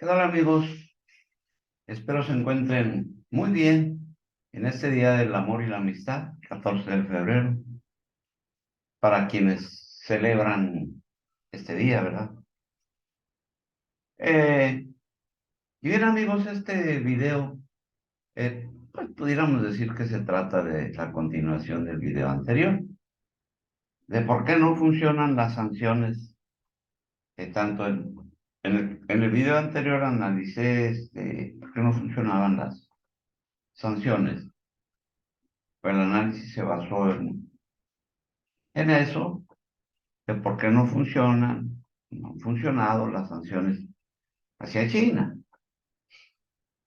¿Qué tal, amigos? Espero se encuentren muy bien en este Día del Amor y la Amistad, 14 de febrero, para quienes celebran este día, ¿verdad? Eh, y bien, amigos, este video, pues pudiéramos decir que se trata de la continuación del video anterior, de por qué no funcionan las sanciones, tanto en el video anterior analicé por qué no funcionaban las sanciones. Pues el análisis se basó en eso, de por qué no han funcionado las sanciones hacia China.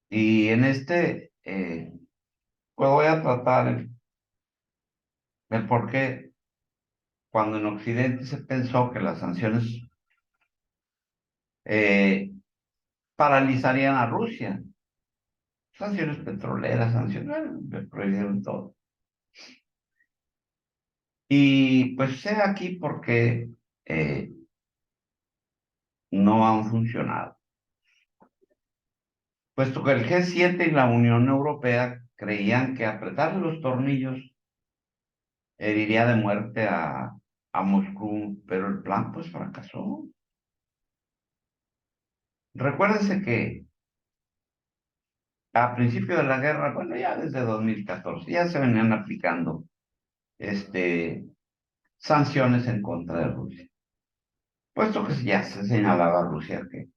Y en pues voy a tratar el por qué cuando en Occidente se pensó que las sanciones eh, paralizarían a Rusia, sanciones petroleras, sanciones, le prohibieron todo. Y pues sé aquí porque eh, no han funcionado. Puesto que el G7 y la Unión Europea creían que apretar los tornillos heriría de muerte a Moscú, pero el plan pues fracasó. Recuérdense que a principio de la guerra, bueno, ya desde 2014, ya se venían aplicando este, sanciones en contra de Rusia, puesto que ya se señalaba a Rusia que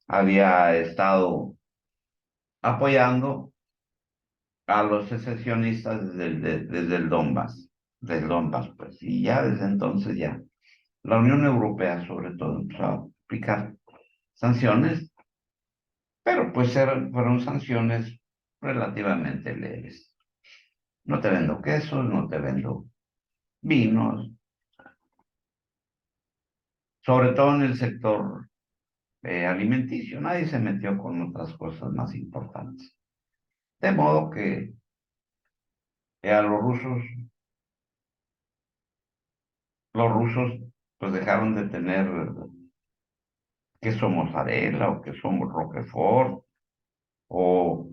había estado apoyando a los secesionistas desde el Donbass, pues, y ya desde entonces ya la Unión Europea sobre todo empezó a aplicar sanciones, pero pues fueron sanciones relativamente leves. No te vendo quesos, no te vendo vinos, sobre todo en el sector alimenticio. Nadie se metió con otras cosas más importantes. De modo que a los rusos pues dejaron de tener queso mozzarella o queso roquefort o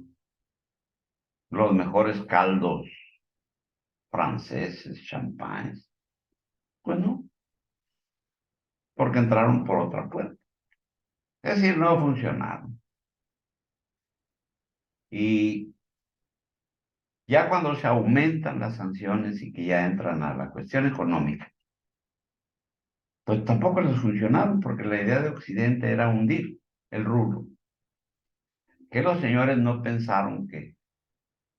los mejores caldos franceses, champáns. Pues no, porque entraron por otra puerta. Es decir, no funcionaron. Y ya cuando se aumentan las sanciones y que ya entran a la cuestión económica, pues tampoco les funcionaron porque la idea de Occidente era hundir el rublo. Que los señores no pensaron que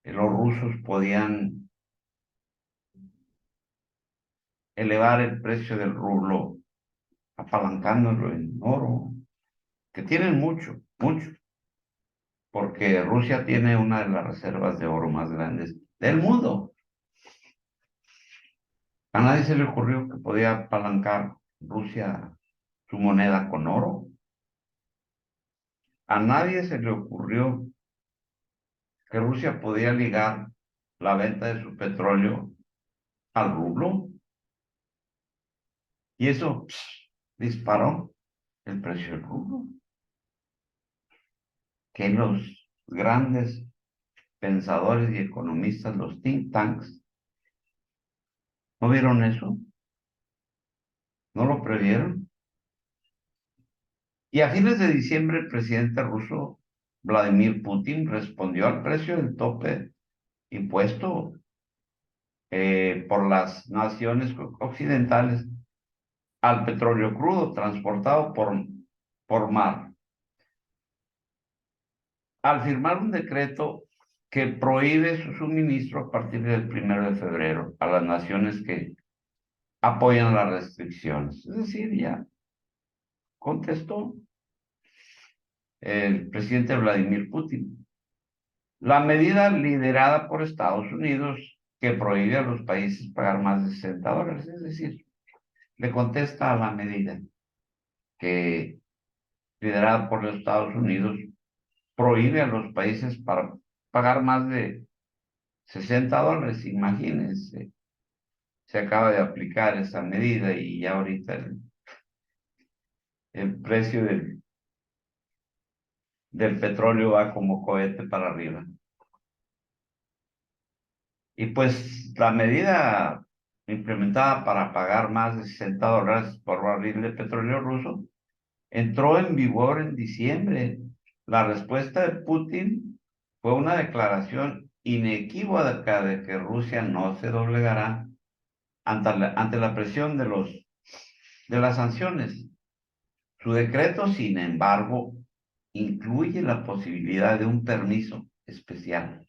los rusos podían elevar el precio del rublo apalancándolo en oro, que tienen mucho, mucho, porque Rusia tiene una de las reservas de oro más grandes del mundo. A nadie se le ocurrió que podía apalancar Rusia su moneda con oro. A nadie se le ocurrió que Rusia podía ligar la venta de su petróleo al rublo. Y eso disparó el precio del rublo. Que los grandes pensadores y economistas, los think tanks, ¿no vieron eso? ¿No lo previeron? Y a fines de diciembre el presidente ruso Vladimir Putin respondió al precio del tope impuesto por las naciones occidentales al petróleo crudo transportado por mar, al firmar un decreto que prohíbe su suministro a partir del 1 de febrero a las naciones que apoyan las restricciones. Es decir, ya contestó el presidente Vladimir Putin. La medida liderada por Estados Unidos que prohíbe a los países pagar más de $60, es decir, le contesta a la medida que liderada por los Estados Unidos prohíbe a los países para pagar más de $60. Imagínense, se acaba de aplicar esa medida y ya ahorita el precio del petróleo va como cohete para arriba. Y pues la medida implementada para pagar más de $60 por barril de petróleo ruso entró en vigor en diciembre. La respuesta de Putin fue una declaración inequívoca de que Rusia no se doblegará ante la presión de las sanciones. Su decreto, sin embargo, incluye la posibilidad de un permiso especial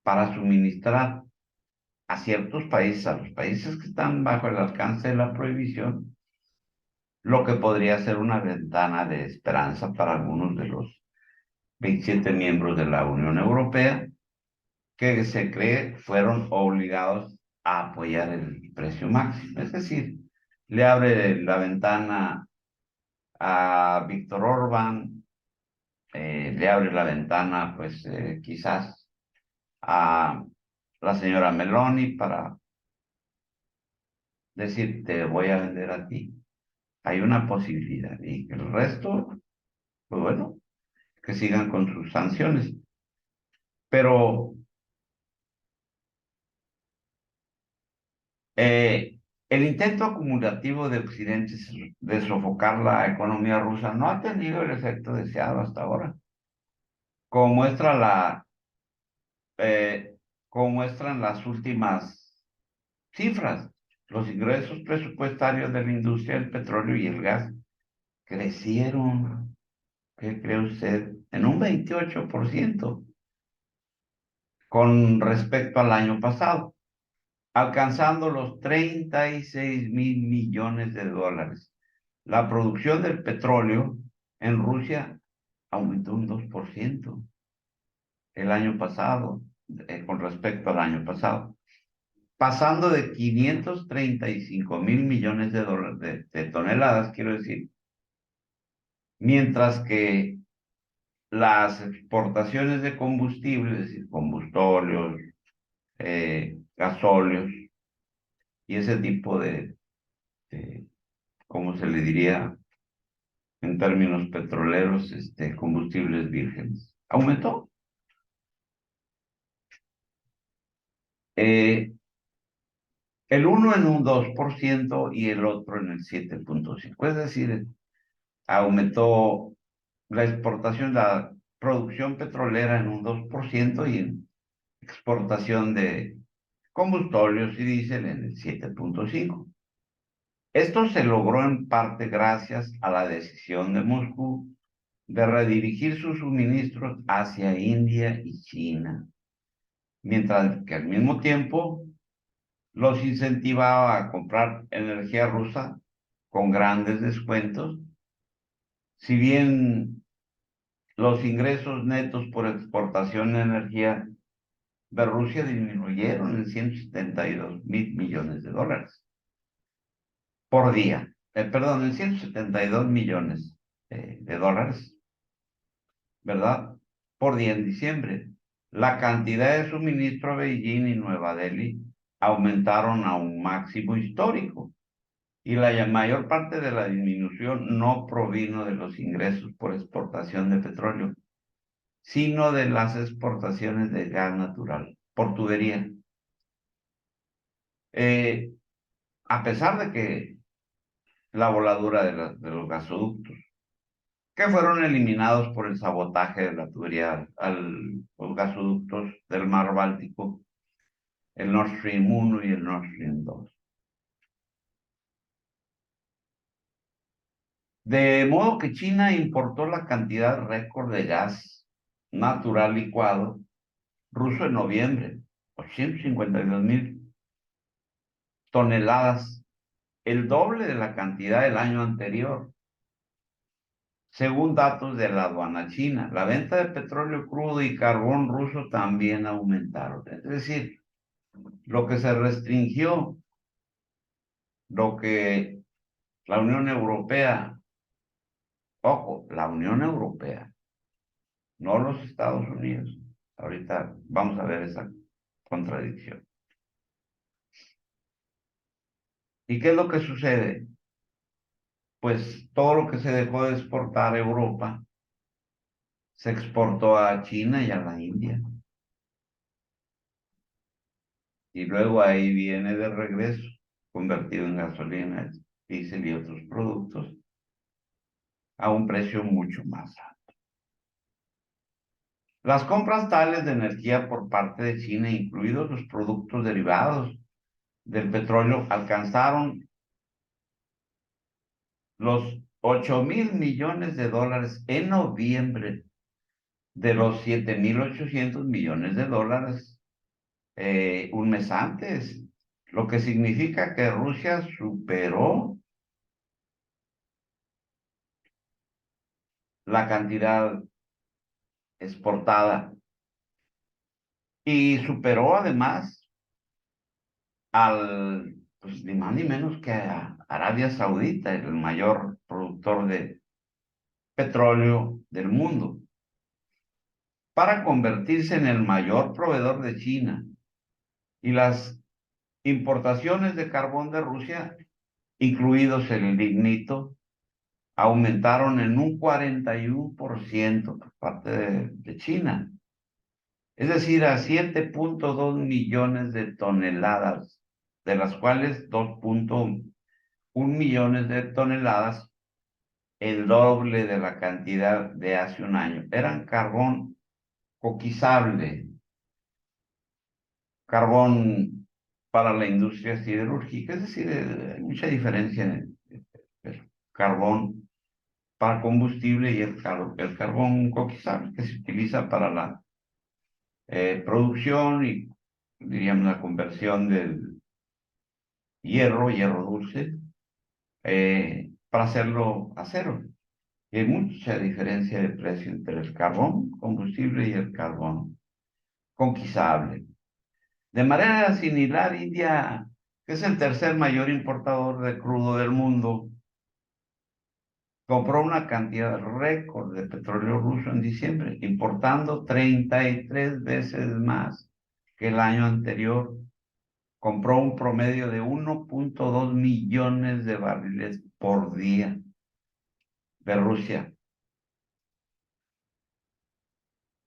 para suministrar a ciertos países, a los países que están bajo el alcance de la prohibición, lo que podría ser una ventana de esperanza para algunos de los 27 miembros de la Unión Europea, que se cree fueron obligados a apoyar el precio máximo. Es decir, le abre la ventana a Víctor Orbán, le abre la ventana, pues quizás a la señora Meloni para decir, te voy a vender a ti. Hay una posibilidad y el resto, pues bueno, que sigan con sus sanciones. Pero eh, el intento acumulativo de Occidente de sofocar la economía rusa no ha tenido el efecto deseado hasta ahora, como muestra eh, como muestran las últimas cifras. Los ingresos presupuestarios de la industria del petróleo y el gas crecieron, ¿qué cree usted? En un 28% con respecto al año pasado, alcanzando los 36.000 millones de dólares. La producción del petróleo en Rusia aumentó un 2% el año pasado, con respecto al año pasado, pasando de 535.000 millones de toneladas, quiero decir, mientras que las exportaciones de combustibles, es decir, combustóleos, gasóleos y ese tipo de, ¿cómo se le diría en términos petroleros, combustibles vírgenes? Aumentó. Eh, el uno en un 2% y el otro en el 7,5%. Es decir, aumentó la exportación, la producción petrolera en un 2% y en exportación de combustibles y diésel en el 7,5%. Esto se logró en parte gracias a la decisión de Moscú de redirigir sus suministros hacia India y China, mientras que al mismo tiempo los incentivaba a comprar energía rusa con grandes descuentos. Si bien los ingresos netos por exportación de energía de Rusia disminuyeron en 172.000 millones de dólares por día, perdón, en 172 millones de dólares, ¿verdad? Por día en diciembre. La cantidad de suministro a Beijing y Nueva Delhi aumentaron a un máximo histórico y la mayor parte de la disminución no provino de los ingresos por exportación de petróleo, sino de las exportaciones de gas natural por tubería. Eh, a pesar de que la voladura de los gasoductos, que fueron eliminados por el sabotaje de la tubería los gasoductos del mar Báltico, el Nord Stream 1 y el Nord Stream 2. De modo que China importó la cantidad récord de gas natural licuado ruso en noviembre, 852.000 toneladas, el doble de la cantidad del año anterior. Según datos de la aduana china, la venta de petróleo crudo y carbón ruso también aumentaron. Es decir, lo que se restringió, lo que la Unión Europea, ojo, la Unión Europea, no los Estados Unidos. Ahorita vamos a ver esa contradicción. ¿Y qué es lo que sucede? Pues todo lo que se dejó de exportar a Europa se exportó a China y a la India. Y luego ahí viene de regreso, convertido en gasolina, diésel y otros productos, a un precio mucho más alto. Las compras totales de energía por parte de China, incluidos los productos derivados del petróleo, alcanzaron los 8.000 millones de dólares en noviembre, de los 7.800 millones de dólares un mes antes, lo que significa que Rusia superó la cantidad exportada y superó además pues ni más ni menos que a Arabia Saudita, el mayor productor de petróleo del mundo, para convertirse en el mayor proveedor de China. Y las importaciones de carbón de Rusia, incluidos el lignito, aumentaron en un 41% por parte de China. Es decir, a 7.2 millones de toneladas, de las cuales 2.1 millones de toneladas, el doble de la cantidad de hace un año. Eran carbón coquizable, carbón para la industria siderúrgica, es decir, hay mucha diferencia en el carbón para combustible y el carbón coquizable que se utiliza para la producción y, diríamos, la conversión del hierro dulce, para hacerlo acero. Y hay mucha diferencia de precio entre el carbón combustible y el carbón conquistable. De manera similar, India, que es el tercer mayor importador de crudo del mundo, compró una cantidad récord de petróleo ruso en diciembre, importando 33 veces más que el año anterior. Compró un promedio de 1.2 millones de barriles por día de Rusia.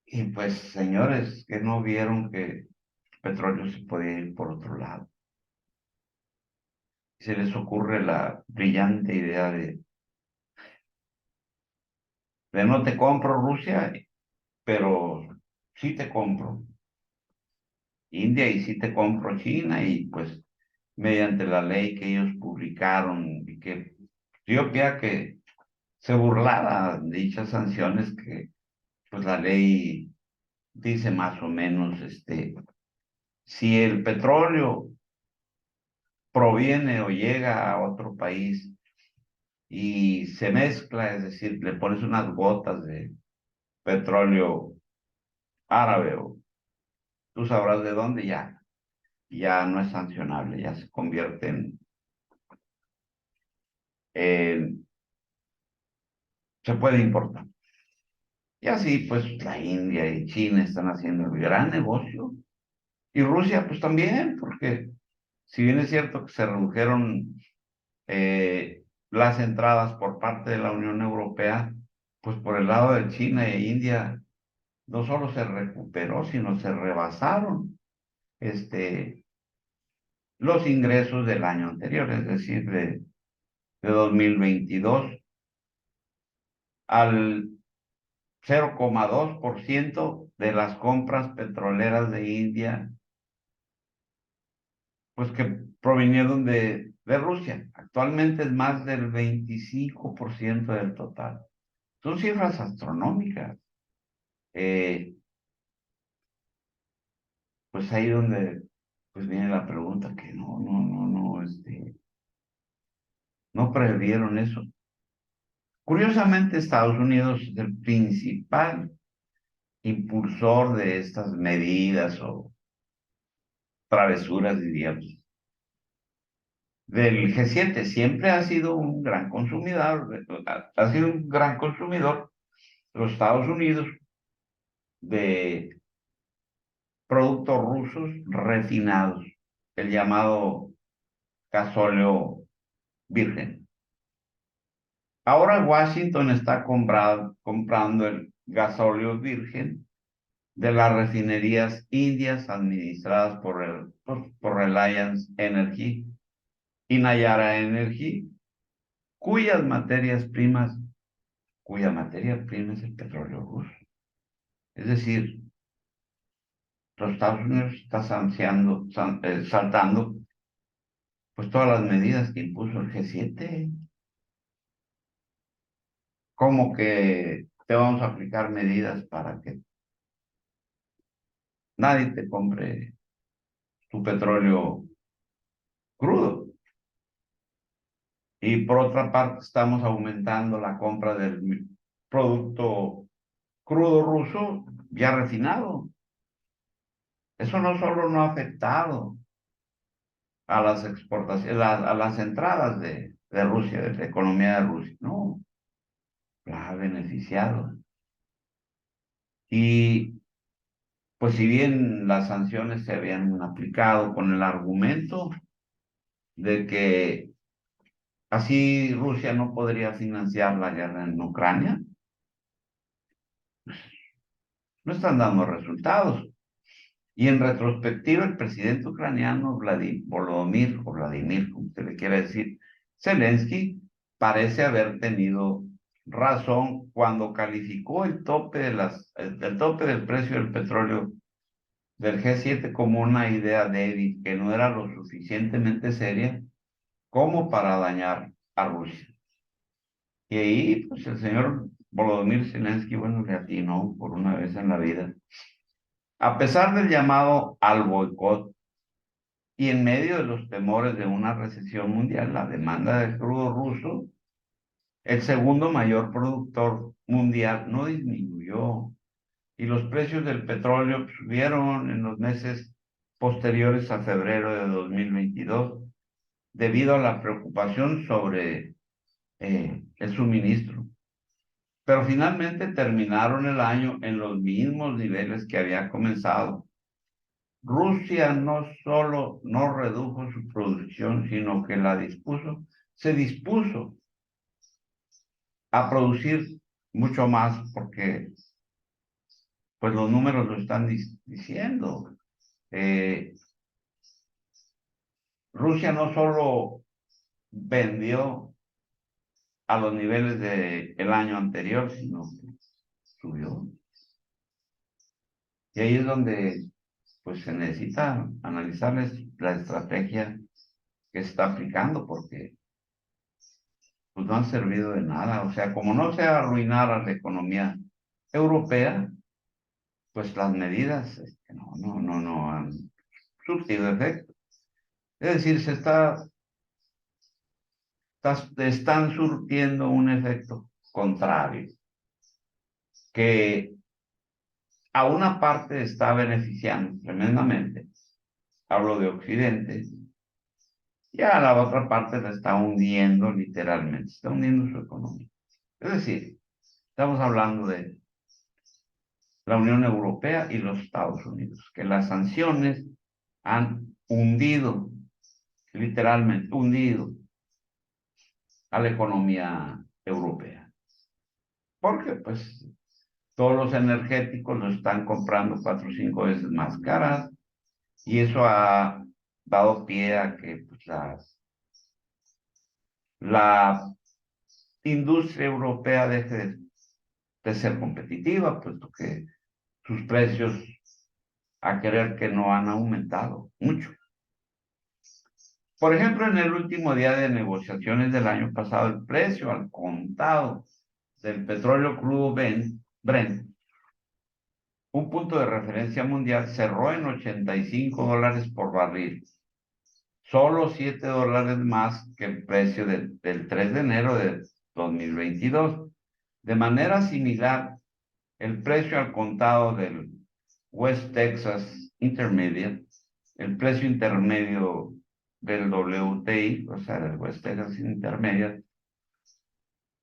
Y pues, señores, que no vieron que el petróleo se podía ir por otro lado. Se les ocurre la brillante idea de no te compro Rusia, pero sí te compro India y sí te compro China, y pues mediante la ley que ellos publicaron y que dio pie a que se burlara de dichas sanciones, que pues la ley dice más o menos, si el petróleo proviene o llega a otro país y se mezcla, es decir, le pones unas gotas de petróleo árabe o tú sabrás de dónde, ya no es sancionable, ya se convierte se puede importar. Y así, pues, la India y China están haciendo el gran negocio. Y Rusia, pues también, porque si bien es cierto que se redujeron las entradas por parte de la Unión Europea, pues por el lado de China e India, no solo se recuperó, sino se rebasaron los ingresos del año anterior, es decir, de 2022, al 0,2% de las compras petroleras de India, pues que provinieron de Rusia. Actualmente es más del 25% del total. Son cifras astronómicas. Eh, pues ahí donde pues viene la pregunta que no previeron eso. Curiosamente, Estados Unidos es el principal impulsor de estas medidas o travesuras, diríamos, del G7. Siempre ha sido un gran consumidor, ha sido un gran consumidor los Estados Unidos de productos rusos refinados, el llamado gasóleo virgen. Ahora Washington está comprando el gasóleo virgen de las refinerías indias administradas por Reliance Energy y Nayara Energy, cuya materia prima es el petróleo ruso. Es decir, los Estados Unidos está saltando pues todas las medidas que impuso el G7. ¿Cómo que te vamos a aplicar medidas para que nadie te compre tu petróleo crudo? Y por otra parte, estamos aumentando la compra del producto crudo ruso ya refinado. Eso no solo no ha afectado a las exportaciones, a las entradas de Rusia, de la economía de Rusia, no, la ha beneficiado. Y pues si bien las sanciones se habían aplicado con el argumento de que así Rusia no podría financiar la guerra en Ucrania, no están dando resultados. Y en retrospectiva, el presidente ucraniano Vladimir, como se le quiera decir, Zelensky, parece haber tenido razón cuando calificó el tope del precio del petróleo del G7 como una idea débil, que no era lo suficientemente seria como para dañar a Rusia. Y ahí, pues el señor Volodymyr Zelensky, bueno, le atinó por una vez en la vida. A pesar del llamado al boicot y en medio de los temores de una recesión mundial, la demanda del crudo ruso, el segundo mayor productor mundial, no disminuyó y los precios del petróleo subieron en los meses posteriores a febrero de 2022 debido a la preocupación sobre el suministro. Pero finalmente terminaron el año en los mismos niveles que había comenzado. Rusia no solo no redujo su producción, sino que se dispuso a producir mucho más porque pues los números lo están diciendo. Eh, Rusia no solo vendió a los niveles del año anterior, sino que subió. Y ahí es donde pues se necesita analizar la estrategia que se está aplicando, porque pues no han servido de nada. O sea, como no se arruinara la economía europea, pues las medidas no han surtido efecto. Es decir, están surtiendo un efecto contrario, que a una parte está beneficiando tremendamente, hablo de Occidente, y a la otra parte la está hundiendo literalmente, está hundiendo su economía. Es decir, estamos hablando de la Unión Europea y los Estados Unidos, que las sanciones han hundido, literalmente hundido a la economía europea. Porque pues todos los energéticos los están comprando 4 o 5 veces más caras y eso ha dado pie a que pues, la industria europea deje de ser competitiva, puesto que sus precios a querer que no han aumentado mucho. Por ejemplo, en el último día de negociaciones del año pasado, el precio al contado del petróleo crudo Brent, un punto de referencia mundial, cerró en $85 por barril, solo $7 más que el precio del 3 de enero de 2022. De manera similar, el precio al contado del West Texas Intermediate, el precio intermedio del WTI, o sea, del West Texas Intermediate,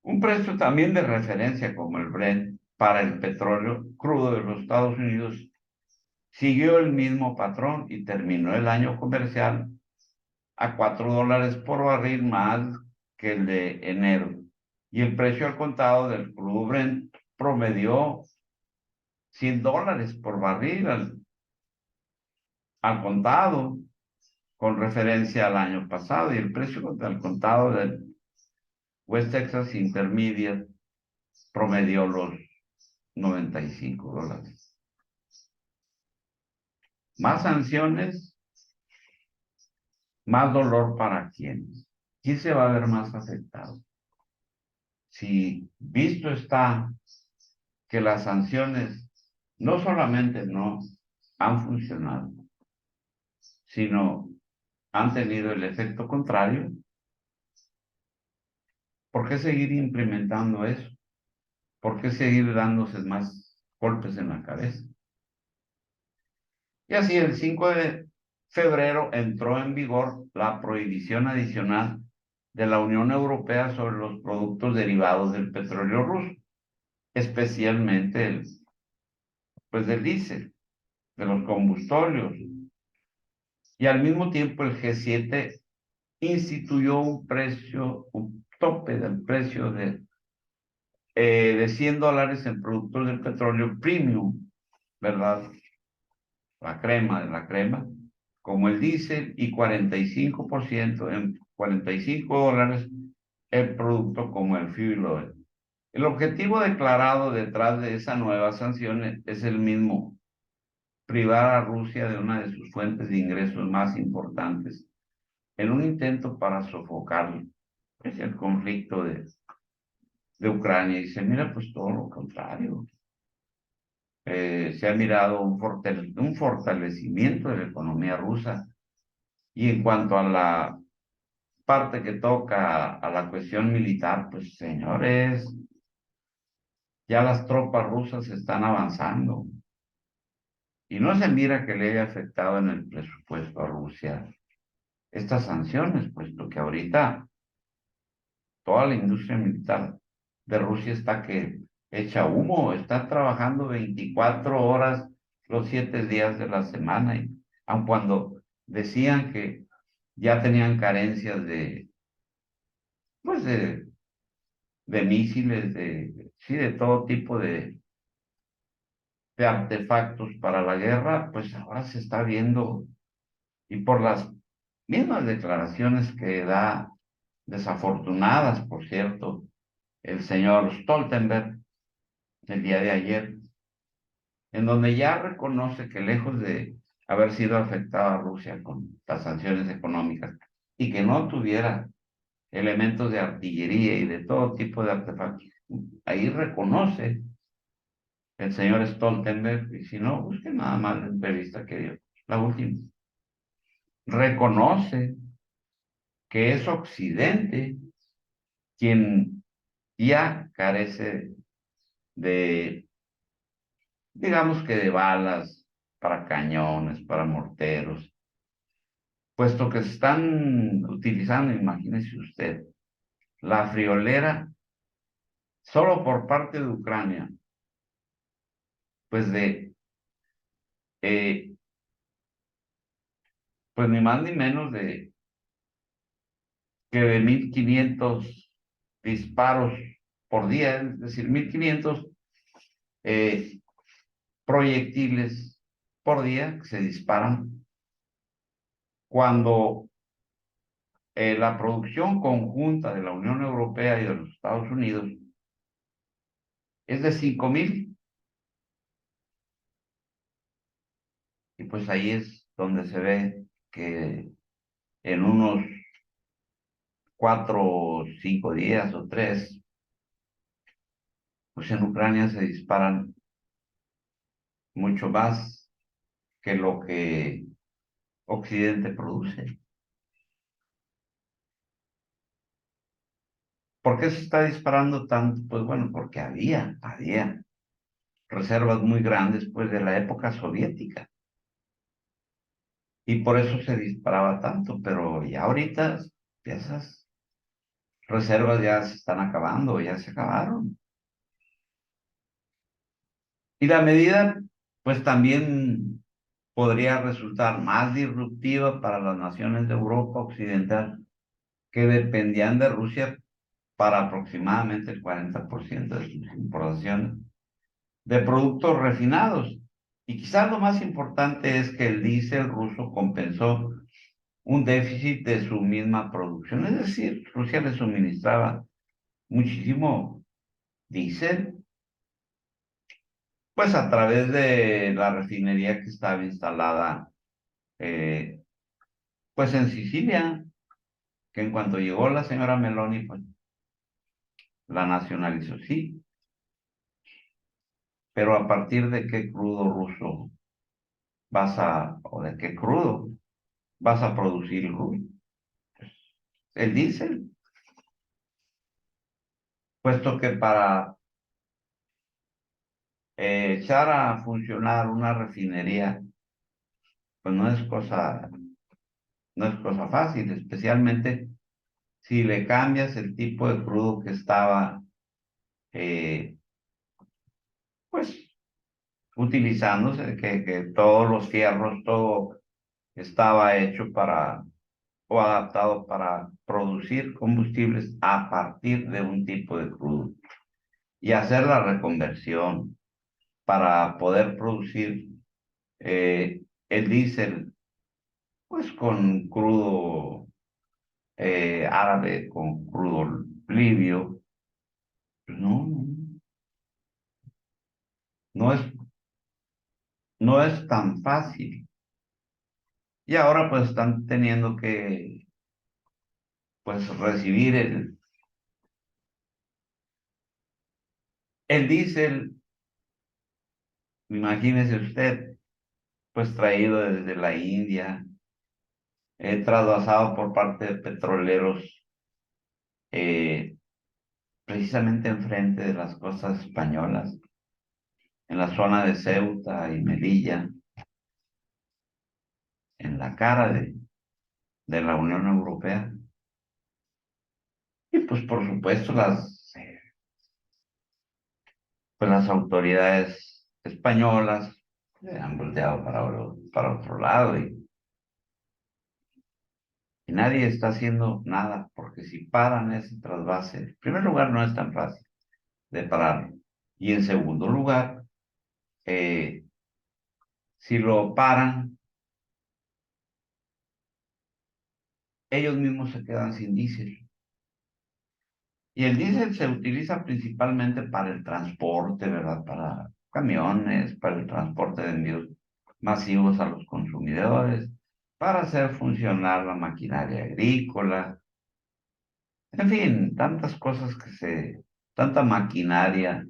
un precio también de referencia como el Brent para el petróleo crudo de los Estados Unidos, siguió el mismo patrón y terminó el año comercial a $4 por barril más que el de enero. Y el precio al contado del crudo Brent promedió $100 por barril al contado, con referencia al año pasado, y el precio al contado del West Texas Intermediate promedió los $95. Más sanciones, más dolor para quienes. ¿Quién se va a ver más afectado? Si visto está que las sanciones no solamente no han funcionado, sino han tenido el efecto contrario, ¿por qué seguir implementando eso? ¿Por qué seguir dándose más golpes en la cabeza? Y así el 5 de febrero entró en vigor la prohibición adicional de la Unión Europea sobre los productos derivados del petróleo ruso, especialmente pues del diésel, de los combustibles. Y al mismo tiempo el G7 instituyó un tope del precio de $100 en productos del petróleo premium, ¿verdad? La crema de la crema, como el diésel, y 45% en $45 el producto como el fuel oil. El objetivo declarado detrás de esa nueva sanción es el mismo: privar a Rusia de una de sus fuentes de ingresos más importantes, en un intento para sofocar pues, el conflicto de Ucrania. Y se mira pues todo lo contrario. Se ha mirado un fortalecimiento de la economía rusa. Y en cuanto a la parte que toca a la cuestión militar, pues señores, ya las tropas rusas están avanzando. Y no se mira que le haya afectado en el presupuesto a Rusia estas sanciones, puesto que ahorita toda la industria militar de Rusia está que echa humo, está trabajando 24 horas los 7 días de la semana, y aun cuando decían que ya tenían carencias pues de misiles, sí, de todo tipo de artefactos para la guerra, pues ahora se está viendo, y por las mismas declaraciones que da, desafortunadas, por cierto, el señor Stoltenberg el día de ayer, en donde ya reconoce que lejos de haber sido afectada Rusia con las sanciones económicas y que no tuviera elementos de artillería y de todo tipo de artefactos, ahí reconoce el señor Stoltenberg, y si no, busquen nada más la entrevista que dio, la última, reconoce que es Occidente quien ya carece de, digamos que de balas para cañones, para morteros, puesto que se están utilizando, imagínese usted, la friolera solo por parte de Ucrania, pues eh, pues ni más ni menos que de 1,500 disparos por día, es decir, 1,500 eh, proyectiles por día que se disparan, cuando la producción conjunta de la Unión Europea y de los Estados Unidos es de 5,000. Y pues ahí es donde se ve que en unos 4 o 5 días o 3, pues en Ucrania se disparan mucho más que lo que Occidente produce. ¿Por qué se está disparando tanto? Pues bueno, porque había reservas muy grandes pues de la época soviética, y por eso se disparaba tanto, pero ya ahorita esas reservas ya se están acabando, ya se acabaron. Y la medida pues también podría resultar más disruptiva para las naciones de Europa Occidental, que dependían de Rusia para aproximadamente el 40% de sus importaciones. de productos refinados. Y quizás lo más importante es que el diésel ruso compensó un déficit de su misma producción. Es decir, Rusia le suministraba muchísimo diésel, pues a través de la refinería que estaba instalada, eh, pues en Sicilia, que en cuanto llegó la señora Meloni, pues la nacionalizó, sí, pero a partir de qué crudo ruso o de qué crudo vas a producir el diésel, puesto que para echar a funcionar una refinería, pues no es cosa fácil, especialmente si le cambias el tipo de crudo que estaba, eh, pues, utilizándose, que todos los fierros, todo estaba hecho o adaptado para producir combustibles a partir de un tipo de crudo y hacer la reconversión para poder producir el diésel, pues con crudo árabe, con crudo libio. Pues no, no es, no es tan fácil. Y ahora pues están teniendo que pues recibir el diésel, imagínese usted, pues traído desde la India, trasvasado por parte de petroleros, eh, precisamente enfrente de las costas españolas, en la zona de Ceuta y Melilla, en la cara de la Unión Europea. Y pues por supuesto pues las autoridades españolas han volteado para otro lado y nadie está haciendo nada, porque si paran ese trasvase, en primer lugar no es tan fácil de parar. Y en segundo lugar, eh, si lo paran, ellos mismos se quedan sin diésel. Y el diésel se utiliza principalmente para el transporte, ¿verdad? Para camiones, para el transporte de envíos masivos a los consumidores, para hacer funcionar la maquinaria agrícola, en fin, tantas cosas tanta maquinaria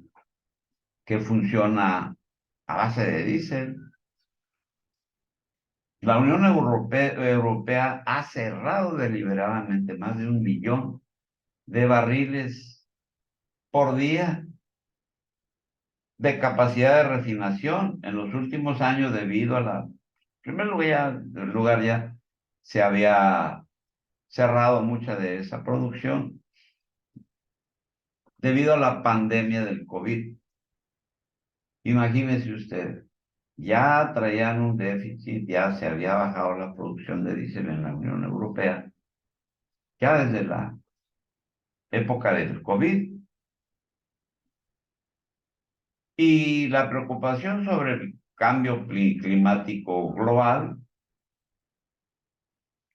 que funciona a base de diésel. La Unión Europea ha cerrado deliberadamente más de 1 millón de barriles por día de capacidad de refinación en los últimos años debido a en primer lugar ya se había cerrado mucha de esa producción debido a la pandemia del COVID. Imagínese usted, ya traían un déficit, ya se había bajado la producción de diésel en la Unión Europea, ya desde la época del COVID. Y la preocupación sobre el cambio climático global,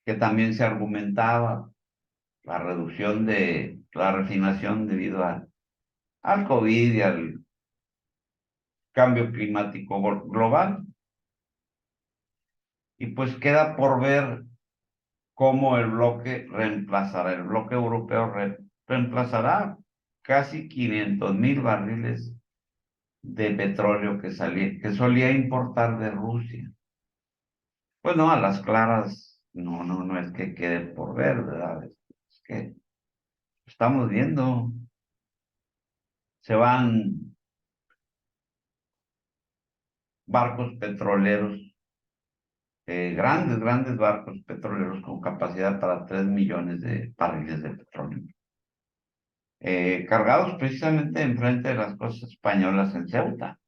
que también se argumentaba, la reducción de la refinación debido al COVID y al cambio climático global. Y pues queda por ver cómo el bloque europeo reemplazará casi 500,000 barriles de petróleo que solía importar de Rusia. Pues no, a las claras, no es que quede por ver, ¿verdad? Es que estamos viendo, se van barcos petroleros, grandes barcos petroleros con capacidad para 3 millones de barriles de petróleo, cargados precisamente enfrente de las costas españolas en Ceuta.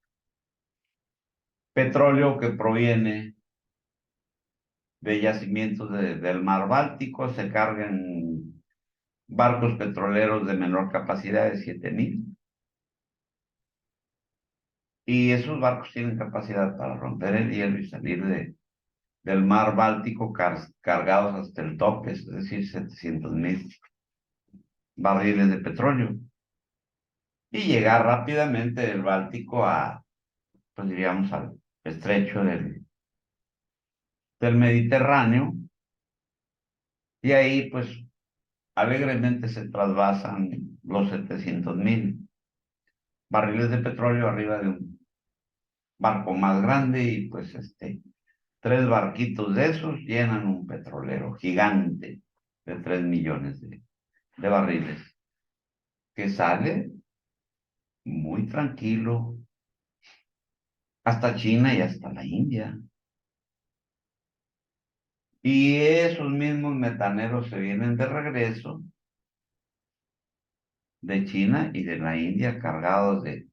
Petróleo que proviene de yacimientos del mar Báltico, se cargan barcos petroleros de menor capacidad de 7,000 Y esos barcos tienen capacidad para romper el hielo y salir del mar Báltico cargados hasta el tope, es decir, 700,000 barriles de petróleo. Y llegar rápidamente del Báltico pues diríamos, al estrecho del Mediterráneo. Y ahí, pues, alegremente se trasvasan los 700,000 barriles de petróleo arriba de un barco más grande y pues tres barquitos de esos llenan un petrolero gigante de 3 millones de barriles, que sale muy tranquilo hasta China y hasta la India. Y esos mismos metaneros se vienen de regreso de China y de la India cargados de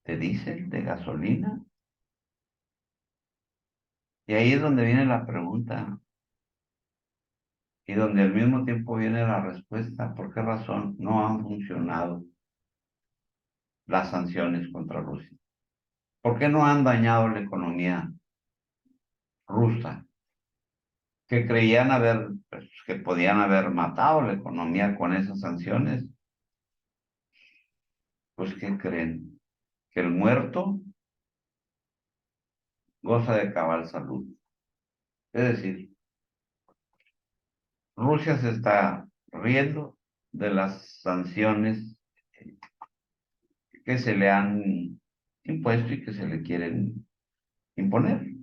diésel, de gasolina. Y ahí es donde viene la pregunta y donde al mismo tiempo viene la respuesta. ¿Por qué razón no han funcionado las sanciones contra Rusia? ¿Por qué no han dañado la economía rusa? Que creían pues, que podían haber matado la economía con esas sanciones. Pues, ¿qué creen? Que el muerto goza de cabal salud. Es decir, Rusia se está riendo de las sanciones que se le han impuesto y que se le quieren imponer.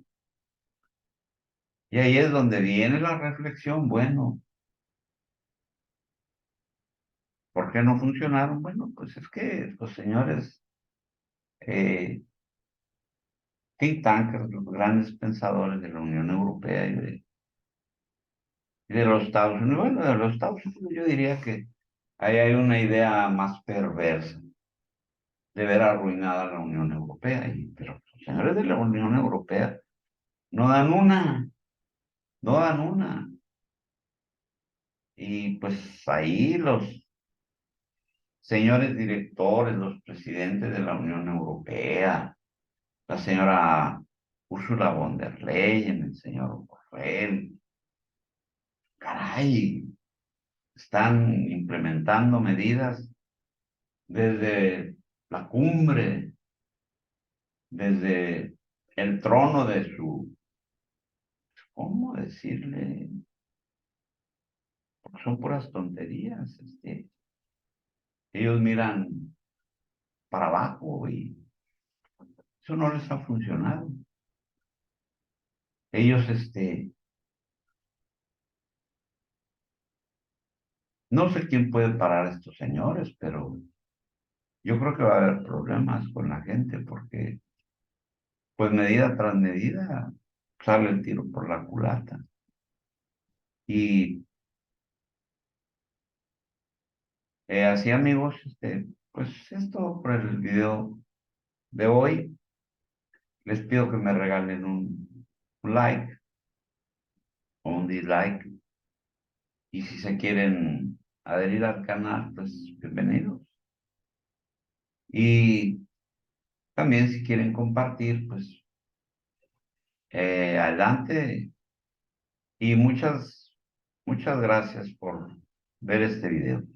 Y ahí es donde viene la reflexión, bueno, ¿por qué no funcionaron? Bueno, pues es que los señores eh, think tankers, los grandes pensadores de la Unión Europea y de los Estados Unidos, bueno, de los Estados Unidos yo diría que ahí hay una idea más perversa de ver arruinada la Unión Europea, pero los señores de la Unión Europea no dan una, no dan una. Y pues ahí los señores directores, los presidentes de la Unión Europea, la señora Ursula von der Leyen, el señor Borrell, caray, están implementando medidas desde la cumbre, desde el trono de ¿cómo decirle? Porque son puras tonterías, ellos miran para abajo y eso no les ha funcionado. Ellos, no sé quién puede parar a estos señores, pero yo creo que va a haber problemas con la gente porque, pues, medida tras medida, sale el tiro por la culata. Y así, amigos, pues es todo por el video de hoy. Les pido que me regalen un like o un dislike. Y si se quieren adherir al canal, pues bienvenidos. Y también si quieren compartir, pues adelante. Y muchas gracias por ver este video.